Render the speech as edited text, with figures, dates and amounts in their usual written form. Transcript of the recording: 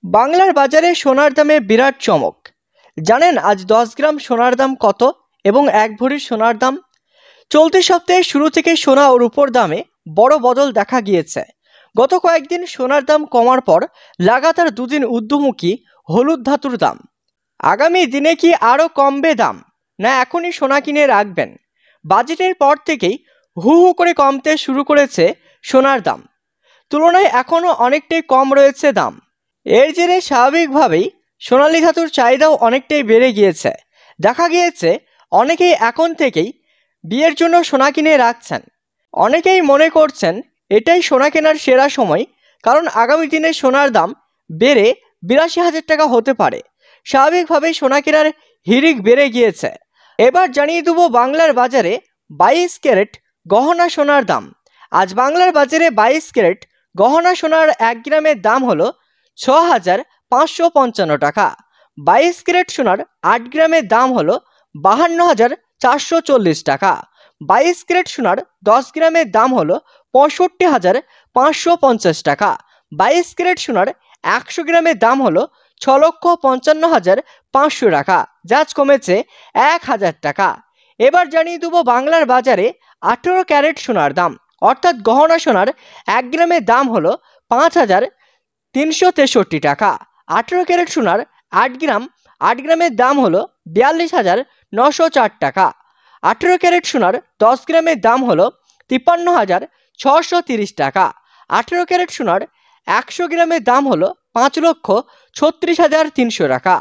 বাংলার বাজারে সোনার দামে বিরাট চমক। জানেন আজ 10 গ্রাম সোনার দাম কত এবং 1 ভরি সোনার দাম? চলতি সপ্তাহে শুরু থেকে সোনা ও রূপোর দামে বড় বদল দেখা গিয়েছে। গত কয়েকদিন সোনার দাম কমার পর লাগাতার দুদিন ঊর্ধ্বমুখী হলুদ ধাতুর দাম। আগামী দিনে কি আরও কমবে দাম, না এখনই সোনা কিনে রাখবেন? বাজেটের পর থেকেই হু হু করে কমতে শুরু করেছে সোনার দাম। তুলনায় এখনও অনেকটাই কম রয়েছে দাম। এর জেরে স্বাভাবিকভাবেই সোনালী ধাতুর চাহিদাও অনেকটাই বেড়ে গিয়েছে। দেখা গিয়েছে অনেকেই এখন থেকেই বিয়ের জন্য সোনা কিনে রাখছেন। অনেকেই মনে করছেন এটাই সোনা কেনার সেরা সময়, কারণ আগামী দিনে সোনার দাম বেড়ে 82,000 টাকা হতে পারে। স্বাভাবিকভাবেই সোনা কেনার হিড়িক বেড়ে গিয়েছে। এবার জানিয়ে দেবো বাংলার বাজারে 22 ক্যারেট গহনা সোনার দাম। আজ বাংলার বাজারে 22 ক্যারেট গহনা সোনার 1 গ্রামের দাম হলো 6,555 টাকা। 22 ক্যারেট সোনার 8 গ্রামের দাম হলো 52,440 টাকা। 22 ক্যারেট সোনার 10 গ্রামের দাম হলো 65,550 টাকা। 22 ক্যারেট সোনার 100 গ্রামের দাম হলো 6,55,500 টাকা, যা কমেছে 1,000 টাকা। এবার জানিয়ে দেবো বাংলার বাজারে 18 ক্যারেট সোনার দাম, অর্থাৎ গহনা সোনার 1 গ্রামের দাম হলো 5,363 টাকা। 18 ক্যারেট সোনার 8 গ্রামের দাম হলো 42,904 টাকা। 18 ক্যারেট সোনার 10 গ্রামের দাম হলো 53,630 টাকা। 18 ক্যারেট সোনার 100 গ্রামের দাম হলো 5,36,300 টাকা।